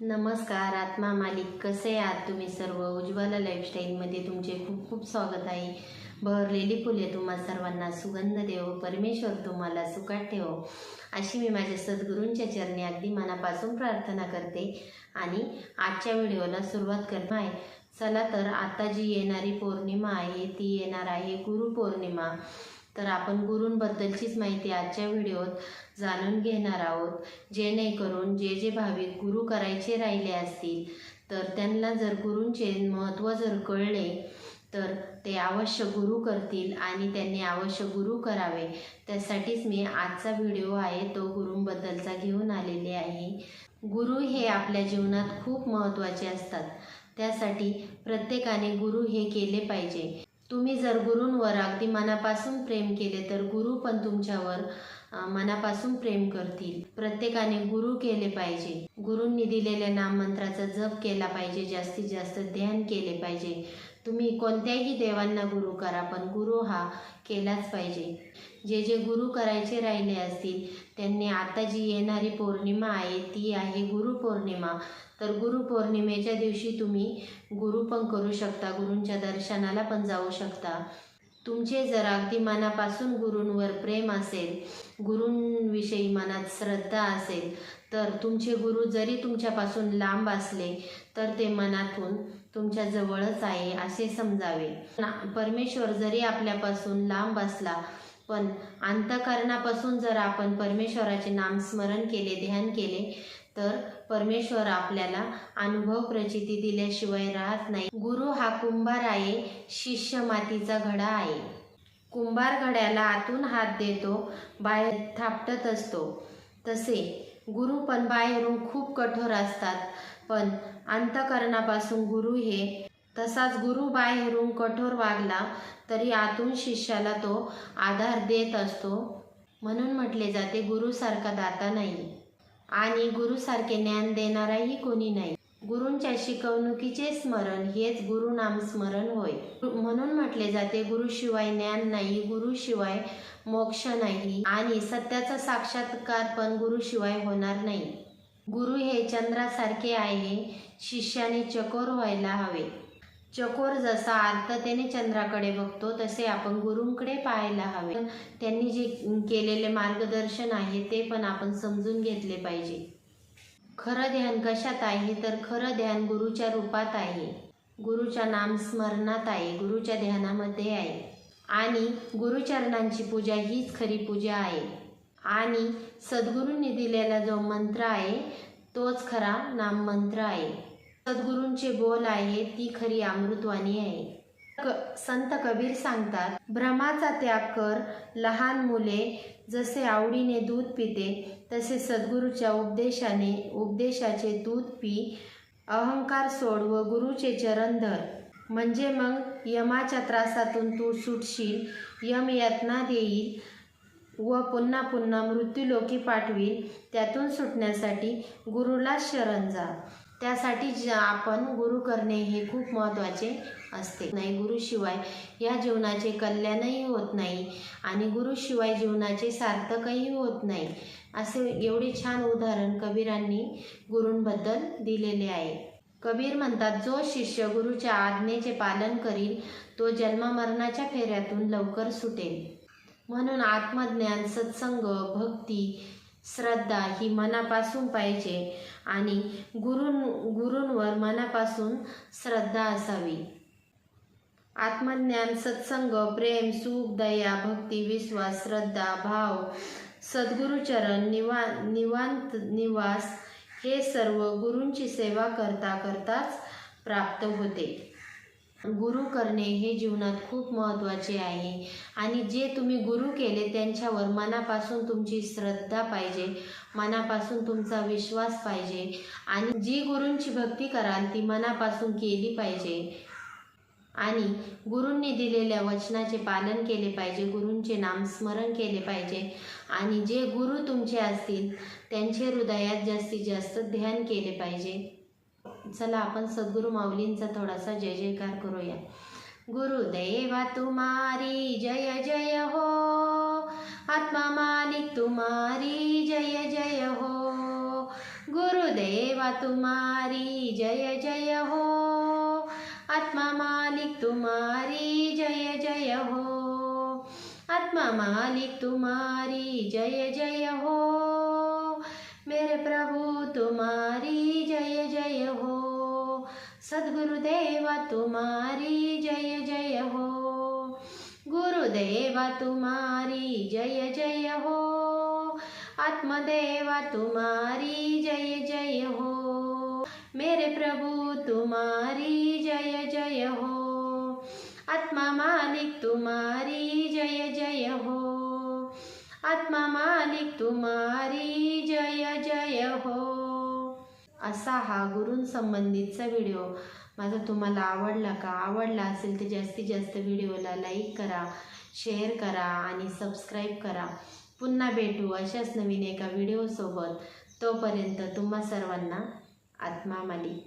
नमस्कार आत्मा मालिक, कसे आहात तुम्ही सर्व? उज्ज्वला लाईफस्टाईलमध्ये तुमचे खूप खूप स्वागत आहे. बहरलेली फुले तुम्हा सर्वांना सुगंध देवो, परमेश्वर तुम्हाला सुखात ठेवो, अशी मी माझ्या सद्गुरूंच्या चरणी अगदी मनापासून प्रार्थना करते. आणि आजच्या व्हिडिओला सुरुवात करणार आहे. चला तर आता जी येणारी पौर्णिमा आहे ती येणार आहे गुरुपौर्णिमा. तर आपण गुरूंबद्दलचीच माहिती आजच्या व्हिडिओत जाणून घेणार आहोत, जेणेकरून जे जे भाविक गुरु करायचे राहिले असतील तर त्यांना जर गुरूंचे महत्त्व जर कळले तर ते अवश्य गुरु करतील आणि त्यांनी अवश्य गुरु करावे. त्यासाठीच मी आजचा व्हिडिओ आहे तो गुरूंबद्दलचा घेऊन आलेले आहे. गुरु हे आपल्या जीवनात खूप महत्त्वाचे असतात. त्यासाठी प्रत्येकाने गुरु हे केले पाहिजे. तुम्ही जर गुरूंवर अगदी मनापासून प्रेम केले तर गुरु पण तुमच्यावर मनापासून प्रेम करतील. प्रत्येकाने गुरु केले पाहिजे. गुरूंनी दिलेल्या नाममंत्राचा जप केला पाहिजे, जास्तीत जास्त ध्यान केले पाहिजे. तुम्ही कोणत्याही देवांना गुरु करा, पण गुरु हा केलाच पाहिजे. जे जे गुरु करायचे राहिले असतील त्यांनी आता जी येणारी पौर्णिमा आहे ती आहे गुरुपौर्णिमा. तर गुरुपौर्णिमेच्या दिवशी तुम्ही गुरु पण करू शकता, गुरूंच्या दर्शनाला पण जाऊ शकता. तुमचे जर अगदी मनापासून गुरूंवर प्रेम असेल, गुरूंविषयी मनात श्रद्धा असेल तर तुमचे गुरु जरी तुमच्यापासून लांब असले तर ते मनातून तुमच्या जवळच आहे असे समजावे. परमेश्वर जरी आपल्यापासून लांब असला पण अंतःकरणापासून जर आपण परमेश्वराचे नामस्मरण केले, ध्यान केले तर परमेश्वर आपल्याला अनुभव प्रचिती दिल्याशिवाय राहत नाही. गुरु हा कुंभार आहे, शिष्य मातीचा घडा आहे. कुंभार घड्याला आतून हात देतो, बाहेर थापटत असतो. तसे गुरु पण बाहेरून खूप कठोर असतात, पण अंतःकरणापासून गुरु हे तसाच गुरु बाहेरून कठोर वागला तरी आतून शिष्याला तो आधार देत असतो. म्हणून म्हटले जाते गुरुसारखा दाता नाही आणि गुरुसारखे ज्ञान देणाराही कोणी नाही. गुरूंच्या शिकवणुकीचे स्मरण हेच गुरुनाम स्मरण होय. म्हणून म्हटले जाते गुरुशिवाय ज्ञान नाही, गुरुशिवाय मोक्ष नाही आणि सत्याचा साक्षात्कार पण गुरुशिवाय होणार नाही. गुरु हे चंद्रासारखे आहे, शिष्याने चकोर व्हायला हवे. चकोर जसा आर्ततेने चंद्राकडे बघतो तसे आपण गुरूंकडे पाहायला हवे. त्यांनी जे केलेले मार्गदर्शन आहे ते पण आपण समजून घेतले पाहिजे. खरं ध्यान कशात आहे तर खरं ध्यान गुरुच्या रूपात आहे, गुरुच्या नामस्मरणात आहे, गुरुच्या ध्यानामध्ये आहे. आणि गुरुचरणांची पूजा हीच खरी पूजा आहे. आणि सद्गुरूंनी दिलेला जो मंत्र आहे तोच खरा नाममंत्र आहे. सद्गुरूंचे बोल आहे ती खरी अमृतवाणी आहे. संत कबीर सांगतात, भ्रमाचा त्याग कर, लहान मुले जसे आवडीने दूध पिते तसे सद्गुरूच्या उपदेशाचे दूध पी. अहंकार सोड व गुरुचे चरण धर, म्हणजे मग यमाच्या त्रासातून तू सुटशील. यम यातना देईल व पुन्हा पुन्हा मृत्यूलोकी पाठवील. त्यातून सुटण्यासाठी गुरुलाच शरण जा. त्यासाठी आपण गुरु करणे हे खूप महत्त्वाचे असते. नाही, गुरुशिवाय या जीवनाचे कल्याणही होत नाही आणि गुरुशिवाय जीवनाचे सार्थकही होत नाही. असे एवढे छान उदाहरण कबीरांनी गुरूंबद्दल दिलेले आहे. कबीर म्हणतात, जो शिष्य गुरुच्या आज्ञेचे पालन करील तो जन्ममरणाच्या फेऱ्यातून लवकर सुटेल. म्हणून आत्मज्ञान, सत्संग, भक्ती, श्रद्धा ही मनापासून पाहिजे आणि गुरूंवर मनापासून श्रद्धा असावी. आत्मज्ञान, सत्संग, प्रेम, सुख, दया, भक्ती, विश्वास, श्रद्धा, भाव, सद्गुरुचरण, निवांत निवास हे सर्व गुरूंची सेवा करता करताच प्राप्त होते. गुरु करणे हे जीवनात खूप महत्त्वाचे आहे. आणि जे तुम्ही गुरु केले त्यांच्यावर मनापासून तुमची श्रद्धा पाहिजे, मनापासून तुमचा विश्वास पाहिजे आणि जी गुरूंची भक्ती कराल ती मनापासून केली पाहिजे. आणि गुरूंनी दिलेल्या वचनाचे पालन केले पाहिजे, गुरूंचे नामस्मरण केले पाहिजे आणि जे गुरु तुमचे असतील त्यांचे हृदयात जास्तीत जास्त ध्यान केले पाहिजे. चला आपण सद्गुरु माऊलींचा थोडासा जय जयकार करूया. गुरुदेवा तुम्हारी जय जय हो, आत्मा मालिक तुम्हारी जय जय हो, गुरुदेवा तुम्हारी जय जय हो, आत्मा मालिक तुम्हारी जय जय हो, आत्मा मालिक तुम्हारी जय जय हो, मेरे प्रभु तुम्हारी जय जय हो, सद्गुरुदेवा तुम्हारी जय जय हो, गुरुदेवा तुम्हारी जय जय हो, आत्मदेवा तुम्हारी जय जय हो, मेरे प्रभु तुम्हारी जय जय हो, आत्मा मालिक तुम्हारी जय जय हो, आत्मा मालिक तुम्हारी जय जय हो. असा हा गुरूंसंबंधीचा व्हिडिओ माझा तुम्हाला आवडला का? आवडला असेल तर जास्तीत जास्त व्हिडिओला लाईक करा, शेअर करा आणि सबस्क्राईब करा. पुन्हा भेटू अशाच नवीन एका व्हिडिओसोबत. तोपर्यंत तुम्हा सर्वांना आत्मा मालिक.